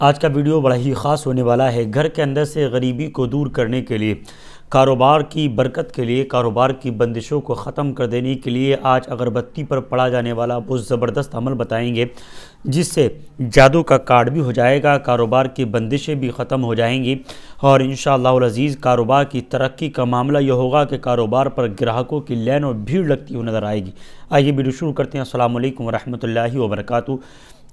آج کا ویڈیو بڑا ہی خاص ہونے والا ہے۔ گھر کے اندر سے غریبی کو دور کرنے کے لیے، کاروبار کی برکت کے لیے، کاروبار کی بندشوں کو ختم کر دینے کے لیے آج اگربتی پر پڑا جانے والا بہت زبردست عمل بتائیں گے، جس سے جادو کا کارڈ بھی ہو جائے گا، کاروبار کی بندشیں بھی ختم ہو جائیں گی، اور انشاءاللہ العزیز کاروبار کی ترقی کا معاملہ یہ ہوگا کہ کاروبار پر گراہکوں کی لین اور بھیڑ لگتی ہوئی نظر آئے گی۔ آئیے ویڈیو شروع کرتے ہیں۔ السلام علیکم ورحمۃ اللہ وبرکاتہ۔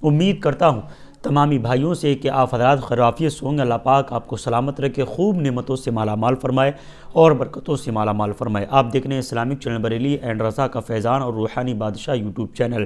امید کرتا ہوں تمامی بھائیوں سے کہ آپ حضرات خیریت سے ہوں گے۔ اللہ پاک آپ کو سلامت رکھے، خوب نعمتوں سے مالا مال فرمائے اور برکتوں سے مالا مال فرمائے۔ آپ دیکھ رہے ہیں اسلامک چینل بریلی اینڈ رضا کا فیضان اور روحانی بادشاہ یوٹیوب چینل،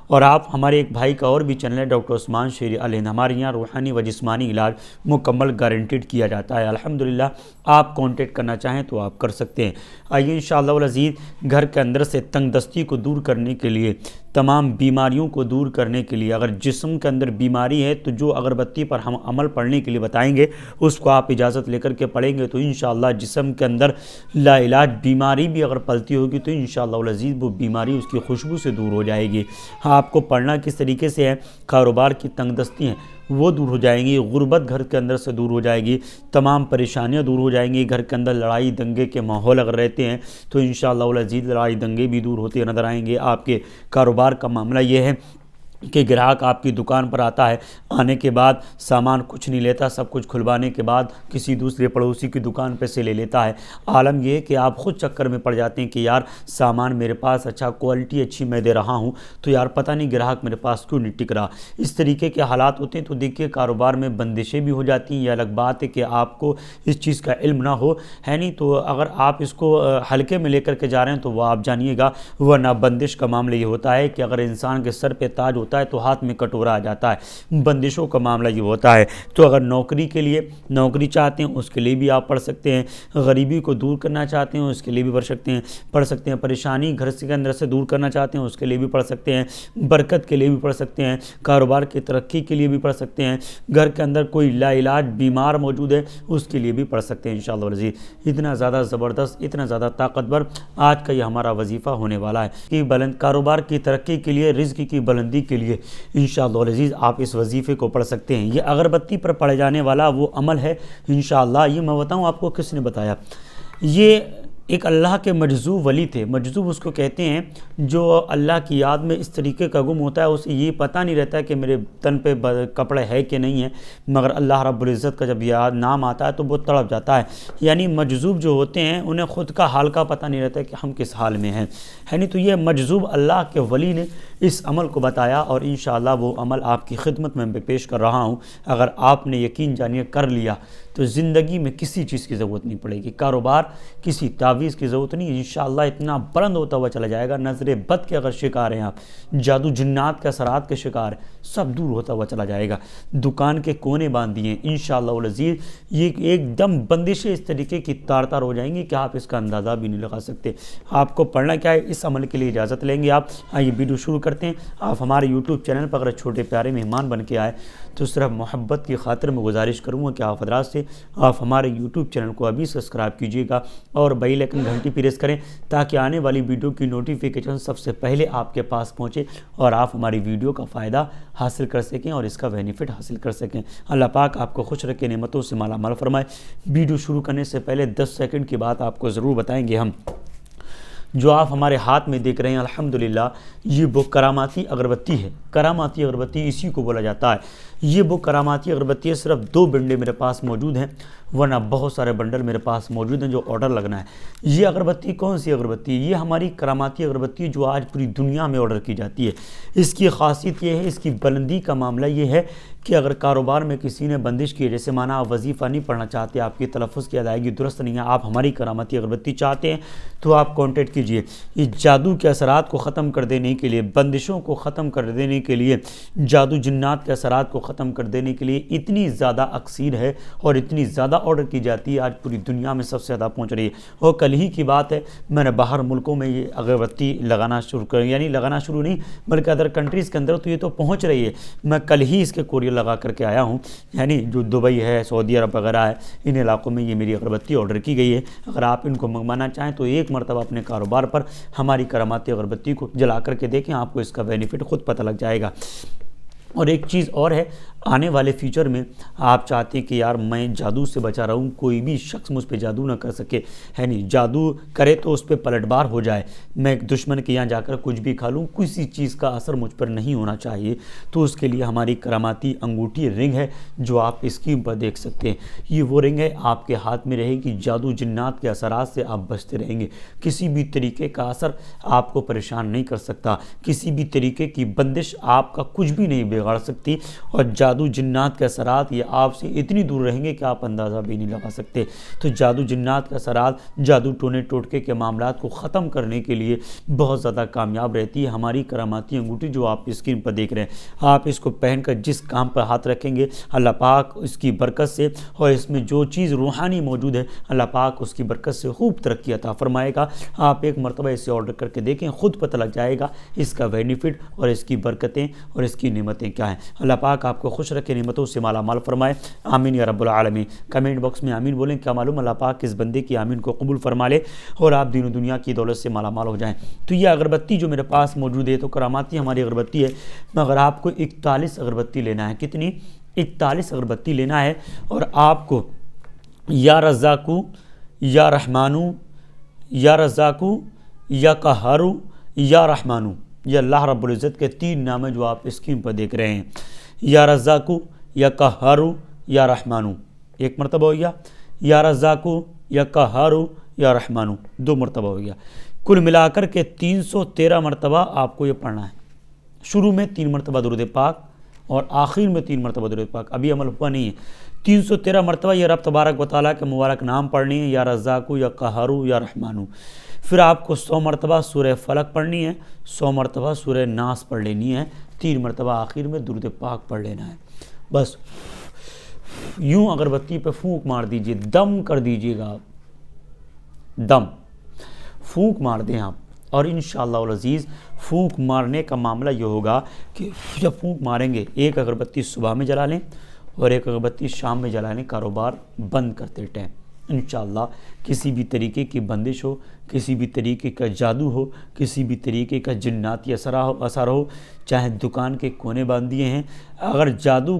اور آپ ہمارے ایک بھائی کا اور بھی چینل ہے ڈاکٹر عثمان شیری الہند۔ ہمارے یہاں روحانی و جسمانی علاج مکمل گارنٹیڈ کیا جاتا ہے۔ الحمدللہ آپ کانٹیکٹ کرنا چاہیں تو آپ کر سکتے ہیں۔ آئیے انشاءاللہ العزیز گھر کے اندر سے تنگ دستی کو دور کرنے کے لیے، تمام بیماریوں کو دور کرنے کے لیے، اگر جسم کے اندر بیماری ہے تو جو اگربتی پر ہم عمل پڑھنے کے لیے بتائیں گے اس کو آپ اجازت لے کر کے پڑھیں گے تو انشاءاللہ جسم کے اندر لا علاج بیماری بھی اگر پلتی ہوگی تو انشاءاللہ العزیز وہ بیماری اس کی خوشبو سے دور ہو جائے گی۔ آپ کو پڑھنا کس طریقے سے ہے، کاروبار کی تنگ دستی ہیں وہ دور ہو جائیں گی، غربت گھر کے اندر سے دور ہو جائے گی، تمام پریشانیاں دور ہو جائیں گی۔ گھر کے اندر لڑائی دنگے کے ماحول اگر رہتے ہیں تو انشاءاللہ العزیز لڑائی دنگے بھی دور ہوتے نظر آئیں گے۔ آپ کے کاروبار کا معاملہ یہ ہے کہ گراہک آپ کی دکان پر آتا ہے، آنے کے بعد سامان کچھ نہیں لیتا، سب کچھ کھلوانے کے بعد کسی دوسرے پڑوسی کی دکان پہ سے لے لیتا ہے۔ عالم یہ ہے کہ آپ خود چکر میں پڑ جاتے ہیں کہ یار سامان میرے پاس اچھا، کوالٹی اچھی میں دے رہا ہوں تو یار پتہ نہیں گراہک میرے پاس کیوں نہیں ٹک رہا۔ اس طریقے کے حالات ہوتے ہیں تو دیکھیے کاروبار میں بندشیں بھی ہو جاتی ہیں۔ یہ الگ بات ہے کہ آپ کو اس چیز کا علم نہ ہو، ہے نہیں، تو اگر آپ اس کو ہلکے میں لے کر کے جا رہے ہیں تو وہ آپ جانیے گا، ورنہ بندش کا معاملہ یہ ہوتا ہے کہ اگر انسان کے سر پہ تاج ہوتا ہے تو ہاتھ میں کٹورا آ جاتا ہے۔ بندشوں کا معاملہ یہ ہوتا ہے۔ تو اگر نوکری کے لیے نوکری چاہتے ہیں اس کے لیے بھی آپ پڑھ سکتے ہیں، غریبی کو دور کرنا چاہتے ہیں اس کے لیے بھی پڑھ سکتے ہیں، پریشانی گھر کے اندر سے دور کرنا چاہتے ہیں اس کے لیے بھی پڑھ سکتے ہیں، برکت کے لیے بھی پڑھ سکتے ہیں، کاروبار کی ترقی کے لیے بھی پڑھ سکتے ہیں، گھر کے اندر کوئی لا علاج بیمار موجود ہے اس کے لیے بھی پڑھ سکتے ہیں انشاءاللہ العزیز۔ اتنا زیادہ زبردست، اتنا زیادہ طاقتور آج کا یہ ہمارا وظیفہ ہونے والا ہے کہ کاروبار کی ترقی کے لیے، رزق کی بلندی کے لیے انشاءاللہ العزیز آپ اس وظیفے کو پڑھ سکتے ہیں۔ یہ اگربتی پر پڑھے جانے والا وہ عمل ہے انشاءاللہ۔ یہ میں بتاؤں آپ کو کس نے بتایا، یہ ایک اللہ کے مجذوب ولی تھے۔ مجذوب اس کو کہتے ہیں جو اللہ کی یاد میں اس طریقے کا گم ہوتا ہے، اسے یہ پتہ نہیں رہتا کہ میرے تن پہ کپڑے ہے کہ نہیں ہے، مگر اللہ رب العزت کا جب یاد نام آتا ہے تو وہ تڑپ جاتا ہے۔ یعنی مجذوب جو ہوتے ہیں انہیں خود کا حال کا پتہ نہیں رہتا کہ ہم کس حال میں ہیں، ہے نہیں، تو یہ مجذوب اللہ کے ولی نے اس عمل کو بتایا اور انشاءاللہ وہ عمل آپ کی خدمت میں پیش کر رہا ہوں۔ اگر آپ نے یقین جانیے کر لیا تو زندگی میں کسی چیز کی ضرورت نہیں پڑے گی، کاروبار کسی تعویذ کی ضرورت نہیں، انشاءاللہ اتنا بلند ہوتا ہوا چلا جائے گا۔ نظر بد کے اگر شکار ہیں آپ، جادو جنات کے اثرات کے شکار ہیں، سب دور ہوتا ہوا چلا جائے گا۔ دکان کے کونے باندھ دیے انشاءاللہ العزیز، یہ ایک دم بندشیں اس طریقے کی تار تار ہو جائیں گی کہ آپ اس کا اندازہ بھی نہیں لگا سکتے۔ آپ کو پڑھنا کیا ہے، اس عمل کے لیے اجازت لیں گے آپ۔ آئیے ویڈیو شروع کرتے ہیں۔ آپ ہمارے یوٹیوب چینل پر اگر چھوٹے پیارے مہمان بن کے آئے تو صرف محبت کی خاطر میں گزارش کروں گا کہ آپ حضرات سے آپ ہمارے یوٹیوب چینل کو ابھی سبسکرائب کیجیے گا اور بیل آئکن گھنٹی پریس کریں تاکہ آنے والی ویڈیو کی نوٹیفیکیشن سب سے پہلے آپ کے پاس پہنچے اور آپ ہماری ویڈیو کا فائدہ حاصل کر سکیں اور اس کا بینیفٹ حاصل کر سکیں۔ اللہ پاک آپ کو خوش رکھے، نعمتوں سے مالا مال فرمائے۔ ویڈیو شروع کرنے سے پہلے 10 سیکنڈ کی بات آپ کو ضرور بتائیں گے ہم۔ جو آپ ہمارے ہاتھ میں دیکھ رہے ہیں الحمدللہ یہ وہ کراماتی اگربتی ہے۔ کراماتی اگربتی اسی کو بولا جاتا ہے۔ یہ وہ کراماتی اگربتی ہے، صرف 2 بنڈے میرے پاس موجود ہیں، ورنہ بہت سارے بنڈل میرے پاس موجود ہیں جو آرڈر لگنا ہے۔ یہ اگربتی کون سی اگربتی ہے؟ یہ ہماری کراماتی اگربتی جو آج پوری دنیا میں آرڈر کی جاتی ہے۔ اس کی خاصیت یہ ہے، اس کی بلندی کا معاملہ یہ ہے کہ اگر کاروبار میں کسی نے بندش کی ہے، جیسے مانا آپ وظیفہ نہیں پڑھنا چاہتے، آپ کی تلفظ کی ادائیگی درست نہیں ہے، آپ ہماری کراماتی اگربتی چاہتے ہیں تو آپ کانٹیکٹ کیجئے۔ یہ جادو کے اثرات کو ختم کر دینے کے لیے، بندشوں کو ختم کر دینے کے لیے، جادو جنات کے اثرات کو ختم کر دینے کے لیے اتنی زیادہ اکثیر ہے اور اتنی زیادہ آرڈر کی جاتی ہے، آج پوری دنیا میں سب سے زیادہ پہنچ رہی ہے۔ اور کل ہی کی بات ہے میں نے باہر ملکوں میں یہ اگربتی لگانا شروع کر، یعنی لگانا شروع نہیں بلکہ ادر کنٹریز کے اندر تو یہ تو پہنچ رہی ہے۔ میں کل ہی اس کے کوریئر لگا کر کے آیا ہوں، یعنی جو دبئی ہے، سعودی عرب وغیرہ ہے، ان علاقوں میں یہ میری اگربتی آرڈر کی گئی ہے۔ اگر آپ ان کو منگوانا چاہیں تو ایک مرتبہ اپنے کاروبار پر ہماری کراماتی اگربتی کو جلا کر کے دیکھیں، آپ کو اس کا بینیفٹ خود پتہ لگ جائے گا۔ اور ایک چیز اور ہے، آنے والے فیوچر میں آپ چاہتے ہیں کہ یار میں جادو سے بچا رہوں، کوئی بھی شخص مجھ پہ جادو نہ کر سکے، ہے نہیں، جادو کرے تو اس پہ پلٹ بار ہو جائے، میں دشمن کے یہاں جا کر کچھ بھی کھا لوں، کسی چیز کا اثر مجھ پر نہیں ہونا چاہیے، تو اس کے لیے ہماری کراماتی انگوٹھی رنگ ہے جو آپ اسکرین پر دیکھ سکتے ہیں۔ یہ وہ رنگ ہے آپ کے ہاتھ میں رہے گی، جادو جنات کے اثرات سے آپ بچتے رہیں گے، کسی بھی طریقے کا اثر آپ کو پریشان نہیں کر سکتا، کسی بھی طریقے کی بندش آپ کا کچھ بھی نہیں بگاڑ سکتی، اور جادو جنات کے اثرات یہ آپ سے اتنی دور رہیں گے کہ آپ اندازہ بھی نہیں لگا سکتے۔ تو جادو جنات کے اثرات، جادو ٹونے ٹوٹکے کے معاملات کو ختم کرنے کے لیے بہت زیادہ کامیاب رہتی ہے ہماری کراماتی انگوٹھی جو آپ اسکرین پر دیکھ رہے ہیں۔ آپ اس کو پہن کر جس کام پر ہاتھ رکھیں گے، اللہ پاک اس کی برکت سے، اور اس میں جو چیز روحانی موجود ہے اللہ پاک اس کی برکت سے خوب ترقی عطا فرمائے گا۔ آپ ایک مرتبہ اسے آرڈر کر کے دیکھیں، خود پتہ لگ جائے گا اس کا بینیفٹ اور اس کی برکتیں اور اس کی نعمتیں کیا ہیں۔ اللہ پاک آپ کو خوش رکھے، نعمتوں سے مالا مال فرمائے، آمین یا رب العالمین۔ کمنٹ باکس میں آمین بولیں، کیا معلوم اللہ پاک اس بندے کی آمین کو قبول فرما لے اور آپ دین و دنیا کی دولت سے مالا مال ہو جائیں۔ تو یہ اگربتی جو میرے پاس موجود ہے تو کراماتی ہماری اگربتی ہے، مگر آپ کو 41 اگربتی لینا ہے۔ کتنی؟ 41 اگربتی لینا ہے، اور آپ کو یا رزاقو، یا رحمانو، یا رزاقو، یا قہارو، یا رحمانو، یہ اللہ رب العزت کے 3 نام ہیں جو آپ اسکرین پر دیکھ رہے ہیں۔ یا رزاقو، یا قہارو، یا رحمانو، ایک مرتبہ ہو گیا، یا رزاقو، یا قہارو، یا رحمانو، 2 مرتبہ ہو گیا، کل ملا کر کے 313 مرتبہ آپ کو یہ پڑھنا ہے۔ شروع میں 3 مرتبہ درود پاک اور آخر میں 3 مرتبہ درود پاک، ابھی عمل ہوا نہیں ہے۔ 313 مرتبہ یہ رب تبارک و تعالیٰ کے مبارک نام پڑھنی ہے، یا رزاقو، یا قہارو، یا رحمانو۔ پھر آپ کو 100 مرتبہ سورہ فلق پڑھنی ہے، 100 مرتبہ سورہ ناس پڑھ لینی ہے، 3 مرتبہ آخر میں درود پاک پڑھ لینا ہے۔ بس یوں اگربتی پہ پھونک مار دیجئے، دم کر دیجئے گا، دم پھونک مار دیں آپ، اور انشاءاللہ العزیز پھونک مارنے کا معاملہ یہ ہوگا کہ جب پھونک ماریں گے، ایک اگربتی صبح میں جلا لیں اور ایک اگربتی شام میں جلا لیں، کاروبار بند کرتے ٹائم انشاءاللہ کسی بھی طریقے کی بندش ہو، کسی بھی طریقے کا جادو ہو، کسی بھی طریقے کا جناتی اثر ہو، چاہے دکان کے کونے باندھ دیے ہیں، اگر جادو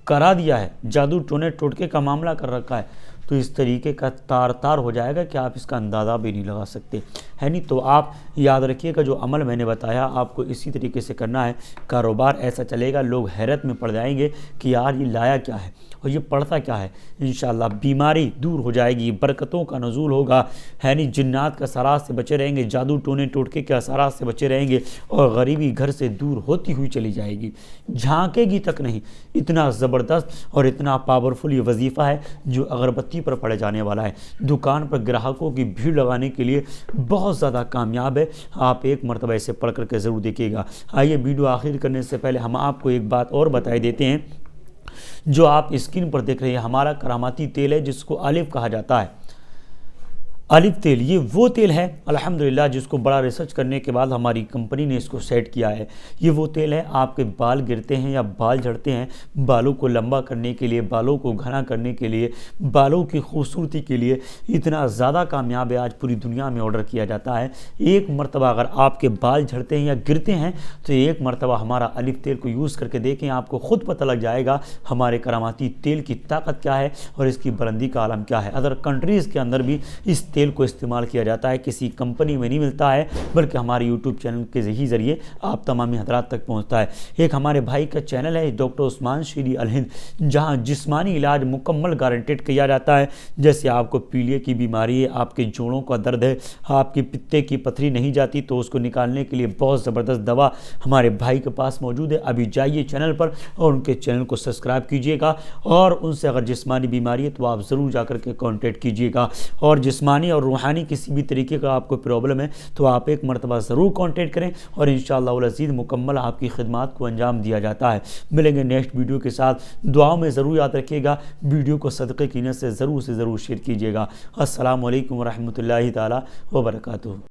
کرا دیا ہے، جادو ٹونے ٹوٹکے کا معاملہ کر رکھا ہے، تو اس طریقے کا تار تار ہو جائے گا کہ آپ اس کا اندازہ بھی نہیں لگا سکتے، ہے نہیں۔ تو آپ یاد رکھیے گا جو عمل میں نے بتایا آپ کو اسی طریقے سے کرنا ہے، کاروبار ایسا چلے گا، لوگ حیرت میں پڑ جائیں گے کہ یار یہ لایا کیا ہے اور یہ پڑھتا کیا ہے۔ انشاءاللہ بیماری دور ہو جائے گی، برکتوں کا نزول ہوگا، ہے نہیں، جنات کے اثرات سے بچے رہیں گے، جادو ٹونے ٹوٹکے کے اثرات سے بچے رہیں گے، اور غریبی گھر سے دور ہوتی ہوئی چلی جائے گی، جھانکے گی تک نہیں۔ اتنا زبردست اور اتنا پاورفل یہ وظیفہ ہے جو اگربتی پر پڑے جانے والا ہے، دکان پر گراہکوں کی بھیڑ لگانے کے لیے بہت زیادہ کامیاب ہے۔ آپ ایک مرتبہ اسے پڑھ کر کے ضرور دیکھیے گا۔ آئیے ویڈیو آخر کرنے سے پہلے ہم آپ کو ایک بات اور بتائی دیتے ہیں، جو آپ اسکرین پر دیکھ رہے ہیں ہمارا کراماتی تیل ہے جس کو الف کہا جاتا ہے۔ الف تیل یہ وہ تیل ہے الحمدللہ جس کو بڑا ریسرچ کرنے کے بعد ہماری کمپنی نے اس کو سیٹ کیا ہے۔ یہ وہ تیل ہے، آپ کے بال گرتے ہیں یا بال جھڑتے ہیں، بالوں کو لمبا کرنے کے لیے، بالوں کو گھنا کرنے کے لیے، بالوں کی خوبصورتی کے لیے اتنا زیادہ کامیاب ہے، آج پوری دنیا میں آرڈر کیا جاتا ہے۔ ایک مرتبہ اگر آپ کے بال جھڑتے ہیں یا گرتے ہیں تو ایک مرتبہ ہمارا الف تیل کو یوز کر کے دیکھیں، آپ کو خود پتہ لگ جائے گا ہمارے کراماتی تیل کی طاقت کیا ہے اور اس کی بلندی کا عالم کیا ہے۔ ادر کنٹریز کے اندر بھی اس تیل کو استعمال کیا جاتا ہے، کسی کمپنی میں نہیں ملتا ہے بلکہ ہمارے یوٹیوب چینل کے ہی ذریعے آپ تمامی حضرات تک پہنچتا ہے۔ ایک ہمارے بھائی کا چینل ہے ڈاکٹر عثمان شیری الہند، جہاں جسمانی علاج مکمل گارنٹیڈ کیا جاتا ہے، جیسے آپ کو پیلیے کی بیماری ہے، آپ کے جوڑوں کا درد ہے، آپ کی پتے کی پتھری نہیں جاتی تو اس کو نکالنے کے لیے بہت زبردست دوا ہمارے بھائی کے پاس موجود ہے۔ ابھی جائیے چینل پر اور ان کے چینل کو سبسکرائب کیجیے گا، اور ان سے اگر جسمانی بیماری ہے تو آپ ضرور جا کر کے کانٹیکٹ کیجیے گا، اور جسمانی اور روحانی کسی بھی طریقے کا آپ کو پرابلم ہے تو آپ ایک مرتبہ ضرور کانٹیکٹ کریں، اور انشاءاللہ العزیز مکمل آپ کی خدمات کو انجام دیا جاتا ہے۔ ملیں گے نیکسٹ ویڈیو کے ساتھ، دعاؤں میں ضرور یاد رکھیے گا، ویڈیو کو صدقے کی نیت سے ضرور شیئر کیجیے گا۔ السلام علیکم ورحمۃ اللہ تعالی وبرکاتہ۔